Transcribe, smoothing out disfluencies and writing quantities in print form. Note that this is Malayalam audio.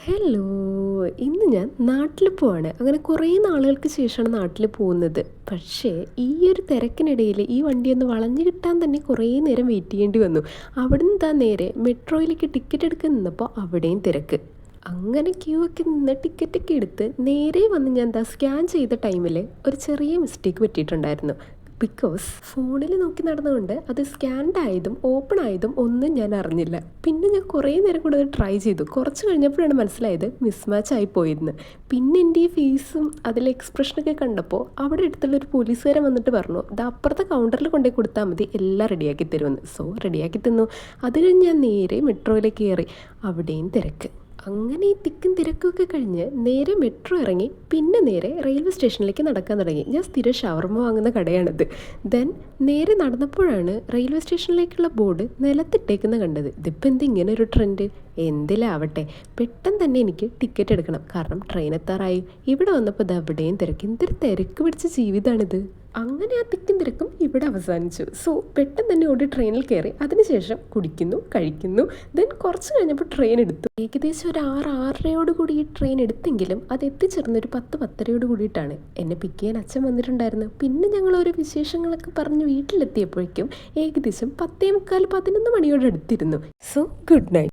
ഹലോ! ഇന്ന് ഞാൻ നാട്ടിൽ പോവാണ്. അങ്ങനെ കുറേ നാളുകൾക്ക് ശേഷമാണ് നാട്ടിൽ പോകുന്നത്. പക്ഷേ ഈ ഒരു തിരക്കിനിടയിൽ ഈ വണ്ടിയൊന്ന് വളഞ്ഞു കിട്ടാൻ തന്നെ കുറേ നേരം വെയിറ്റ് ചെയ്യേണ്ടി വന്നു. അവിടുന്ന് ദാ നേരെ മെട്രോയിലേക്ക് ടിക്കറ്റ് എടുക്കാൻ നിന്നപ്പോൾ അവിടെയും തിരക്ക്. അങ്ങനെ ക്യൂ ഒക്കെ നിന്ന് ടിക്കറ്റൊക്കെ എടുത്ത് നേരെ വന്ന് ഞാൻ ദാ സ്കാൻ ചെയ്ത ടൈമിൽ ഒരു ചെറിയ മിസ്റ്റേക്ക് പറ്റിയിട്ടുണ്ടായിരുന്നു. ബിക്കോസ് ഫോണിൽ നോക്കി നടന്നുകൊണ്ട് അത് സ്കാൻഡ് ആയതും ഓപ്പൺ ആയതും ഒന്നും ഞാൻ അറിഞ്ഞില്ല. പിന്നെ ഞാൻ കുറേ നേരം കൂടെ അത് ട്രൈ ചെയ്തു. കുറച്ച് കഴിഞ്ഞപ്പോഴാണ് മനസ്സിലായത് മിസ്മാച്ച് ആയി പോയിരുന്നു. പിന്നെ എൻ്റെ ഈ ഫേസും അതിലെ എക്സ്പ്രഷനൊക്കെ കണ്ടപ്പോൾ അവിടെ അടുത്തുള്ള ഒരു പോലീസുകാരൻ വന്നിട്ട് പറഞ്ഞു, ഇത് അപ്പുറത്തെ കൗണ്ടറിൽ കൊണ്ടുപോയി കൊടുത്താൽ മതി, എല്ലാം റെഡിയാക്കി തരുമെന്ന്. സോ റെഡിയാക്കി തന്നു. അത് കഴിഞ്ഞ് ഞാൻ നേരെ മെട്രോയിലേക്ക് കയറി. അവിടെയും തിരക്ക്. അങ്ങനെ ഈ തിക്കും തിരക്കൊക്കെ കഴിഞ്ഞ് നേരെ മെട്രോ ഇറങ്ങി പിന്നെ നേരെ റെയിൽവേ സ്റ്റേഷനിലേക്ക് നടക്കാൻ തുടങ്ങി. ഞാൻ സ്ഥിരം ഷവർമ്മ വാങ്ങുന്ന കടയാണിത്. ദെൻ നേരെ നടന്നപ്പോഴാണ് റെയിൽവേ സ്റ്റേഷനിലേക്കുള്ള ബോർഡ് നിലത്തിട്ടേക്കുന്ന കണ്ടത്. ഇതിപ്പോൾ എന്ത് ഇങ്ങനെ ഒരു ട്രെൻഡ്? എന്തിലാവട്ടെ, പെട്ടെന്ന് തന്നെ എനിക്ക് ടിക്കറ്റ് എടുക്കണം, കാരണം ട്രെയിൻ എത്താറായി. ഇവിടെ വന്നപ്പോൾ ഇത് എവിടെയും തിരക്ക്. എന്തൊരു തിരക്ക് പിടിച്ച ജീവിതമാണിത്. അങ്ങനെ ആ തിക്കും തിരക്കും ഇവിടെ അവസാനിച്ചു. സോ പെട്ടെന്ന് തന്നെ ഓടി ട്രെയിനിൽ കയറി. അതിനുശേഷം കുടിക്കുന്നു, കഴിക്കുന്നു. ദെൻ കുറച്ച് കഴിഞ്ഞപ്പോൾ ട്രെയിൻ എടുത്തു. ഏകദേശം ഒരു 6-6:30 കൂടി ഈ ട്രെയിൻ എടുത്തെങ്കിലും അത് എത്തിച്ചേർന്ന ഒരു 10-10:30 കൂടിയിട്ടാണ്. എന്നെ പിക്ക് ചെയ്യാൻ അച്ഛൻ വന്നിട്ടുണ്ടായിരുന്നു. പിന്നെ ഞങ്ങൾ ഓരോ വിശേഷങ്ങളൊക്കെ പറഞ്ഞ് വീട്ടിലെത്തിയപ്പോഴേക്കും ഏകദേശം 10:45-11 മണിയോട് അടുത്തിരുന്നു. So good night.